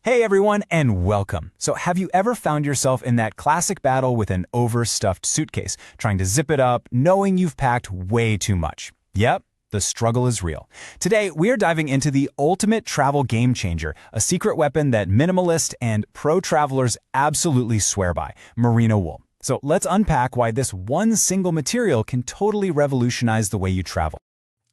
Hey everyone, and welcome. So have you ever found yourself in that classic battle with an overstuffed suitcase, trying to zip it up, knowing you've packed way too much? Yep, the struggle is real. Today, we're diving into the ultimate travel game changer, a secret weapon that minimalists and pro travelers absolutely swear by, Merino Wool. So let's unpack why this one single material can totally revolutionize the way you travel.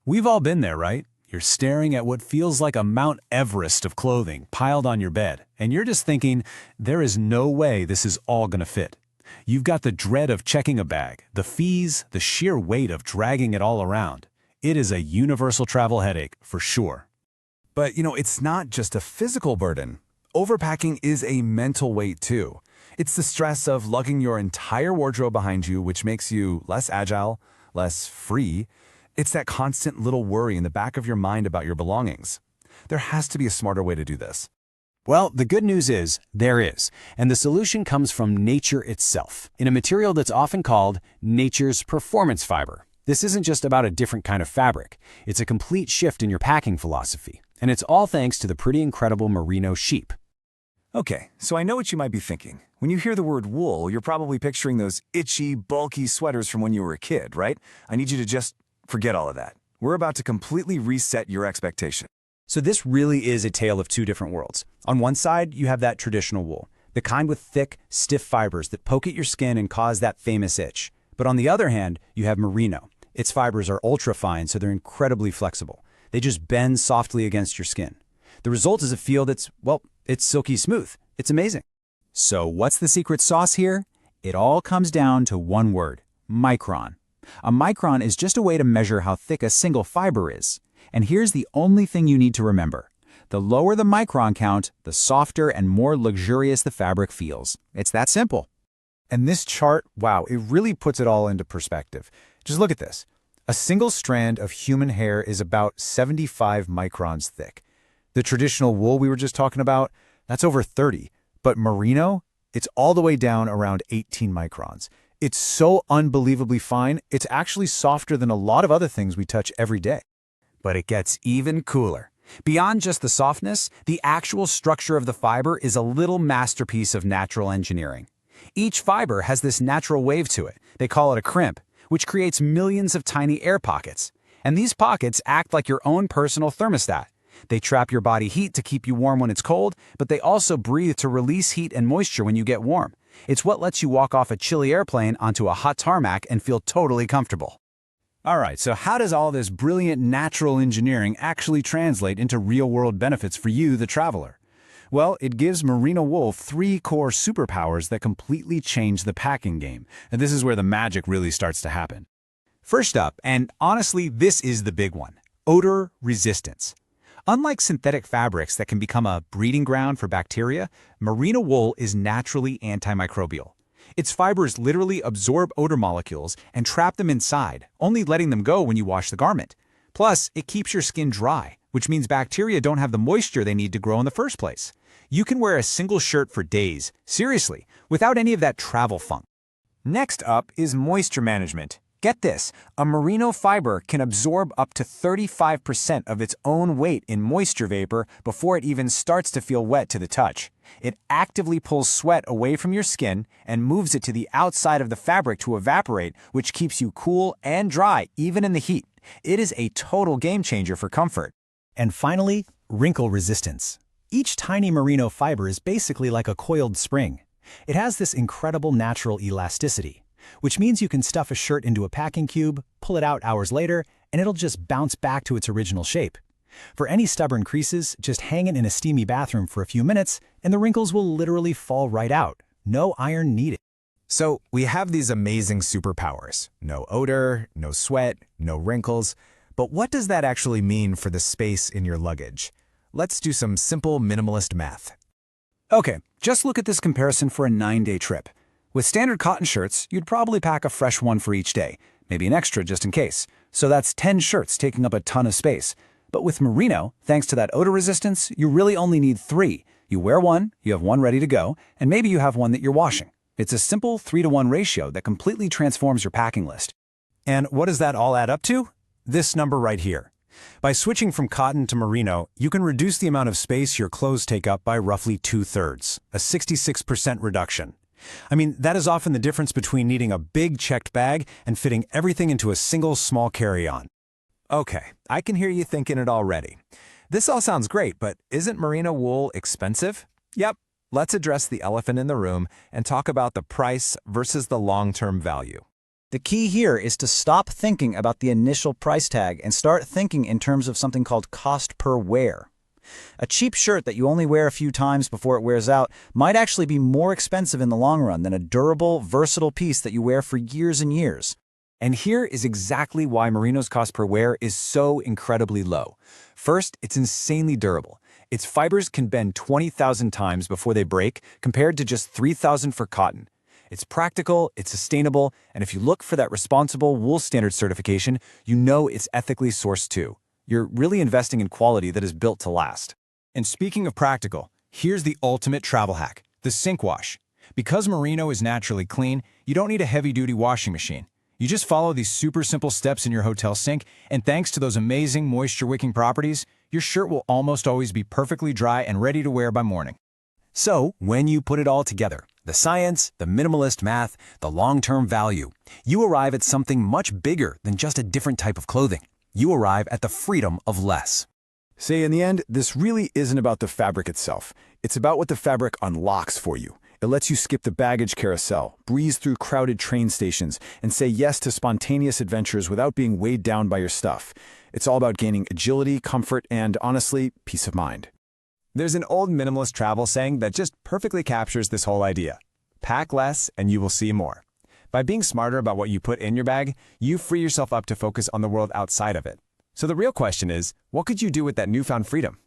We've all been there, right? You're staring at what feels like a Mount Everest of clothing piled on your bed, and you're just thinking, there is no way this is all gonna fit. You've got the dread of checking a bag, the fees, the sheer weight of dragging it all around. It is a universal travel headache, for sure. But, it's not just a physical burden. Overpacking is a mental weight, too. It's the stress of lugging your entire wardrobe behind you, which makes you less agile, less free. It's that constant little worry in the back of your mind about your belongings. There has to be a smarter way to do this. Well, the good news is, there is, and the solution comes from nature itself, in a material that's often called nature's performance fiber. This isn't just about a different kind of fabric. It's a complete shift in your packing philosophy, and it's all thanks to the pretty incredible merino sheep. Okay, so I know what you might be thinking. When you hear the word wool, you're probably picturing those itchy, bulky sweaters from when you were a kid, right? I need you to just forget all of that. We're about to completely reset your expectation. So this really is a tale of two different worlds. On one side, you have that traditional wool, the kind with thick, stiff fibers that poke at your skin and cause that famous itch. But on the other hand, you have merino. Its fibers are ultra-fine, so they're incredibly flexible. They just bend softly against your skin. The result is a feel that's, well, it's silky smooth. It's amazing. So what's the secret sauce here? It all comes down to one word: micron. A micron is just a way to measure how thick a single fiber is. And here's the only thing you need to remember. The lower the micron count, the softer and more luxurious the fabric feels. It's that simple. And this chart, wow, it really puts it all into perspective. Just look at this. A single strand of human hair is about 75 microns thick. The traditional wool we were just talking about, that's over 30. But merino, it's all the way down around 18 microns. It's so unbelievably fine, it's actually softer than a lot of other things we touch every day. But it gets even cooler. Beyond just the softness, the actual structure of the fiber is a little masterpiece of natural engineering. Each fiber has this natural wave to it. They call it a crimp, which creates millions of tiny air pockets. And these pockets act like your own personal thermostat. They trap your body heat to keep you warm when it's cold, but they also breathe to release heat and moisture when you get warm. It's what lets you walk off a chilly airplane onto a hot tarmac and feel totally comfortable. All right, so how does all this brilliant natural engineering actually translate into real-world benefits for you, the traveler? Well, it gives merino wool 3 core superpowers that completely change the packing game. And this is where the magic really starts to happen. First up, and honestly, this is the big one: odor resistance. Unlike synthetic fabrics that can become a breeding ground for bacteria, merino wool is naturally antimicrobial. Its fibers literally absorb odor molecules and trap them inside, only letting them go when you wash the garment. Plus, it keeps your skin dry, which means bacteria don't have the moisture they need to grow in the first place. You can wear a single shirt for days, seriously, without any of that travel funk. Next up is moisture management. Get this, a merino fiber can absorb up to 35% of its own weight in moisture vapor before it even starts to feel wet to the touch. It actively pulls sweat away from your skin and moves it to the outside of the fabric to evaporate, which keeps you cool and dry even in the heat. It is a total game changer for comfort. And finally, wrinkle resistance. Each tiny merino fiber is basically like a coiled spring. It has this incredible natural elasticity, which means you can stuff a shirt into a packing cube, pull it out hours later, and it'll just bounce back to its original shape. For any stubborn creases, just hang it in a steamy bathroom for a few minutes, and the wrinkles will literally fall right out. No iron needed. So we have these amazing superpowers. No odor, no sweat, no wrinkles. But what does that actually mean for the space in your luggage? Let's do some simple minimalist math. Okay, just look at this comparison for a 9-day trip. With standard cotton shirts, you'd probably pack a fresh one for each day, maybe an extra just in case. So that's 10 shirts taking up a ton of space. But with merino, thanks to that odor resistance, you really only need 3. You wear one, you have one ready to go, and maybe you have one that you're washing. It's a simple 3-to-1 ratio that completely transforms your packing list. And what does that all add up to? This number right here. By switching from cotton to merino, you can reduce the amount of space your clothes take up by roughly 2/3, a 66% reduction. I mean, that is often the difference between needing a big checked bag and fitting everything into a single small carry-on. Okay, I can hear you thinking it already. This all sounds great, but isn't merino wool expensive? Yep, let's address the elephant in the room and talk about the price versus the long-term value. The key here is to stop thinking about the initial price tag and start thinking in terms of something called cost per wear. A cheap shirt that you only wear a few times before it wears out might actually be more expensive in the long run than a durable, versatile piece that you wear for years and years. And here is exactly why merino's cost per wear is so incredibly low. First, it's insanely durable. Its fibers can bend 20,000 times before they break, compared to just 3,000 for cotton. It's practical, it's sustainable, and if you look for that responsible wool standard certification, you know it's ethically sourced too. You're really investing in quality that is built to last. And speaking of practical, here's the ultimate travel hack, the sink wash. Because merino is naturally clean, you don't need a heavy-duty washing machine. You just follow these super simple steps in your hotel sink, and thanks to those amazing moisture-wicking properties, your shirt will almost always be perfectly dry and ready to wear by morning. So, when you put it all together, the science, the minimalist math, the long-term value, you arrive at something much bigger than just a different type of clothing. You arrive at the freedom of less. Say, in the end, this really isn't about the fabric itself. It's about what the fabric unlocks for you. It lets you skip the baggage carousel, breeze through crowded train stations, and say yes to spontaneous adventures without being weighed down by your stuff. It's all about gaining agility, comfort, and, honestly, peace of mind. There's an old minimalist travel saying that just perfectly captures this whole idea. Pack less and you will see more. By being smarter about what you put in your bag, you free yourself up to focus on the world outside of it. So the real question is, what could you do with that newfound freedom?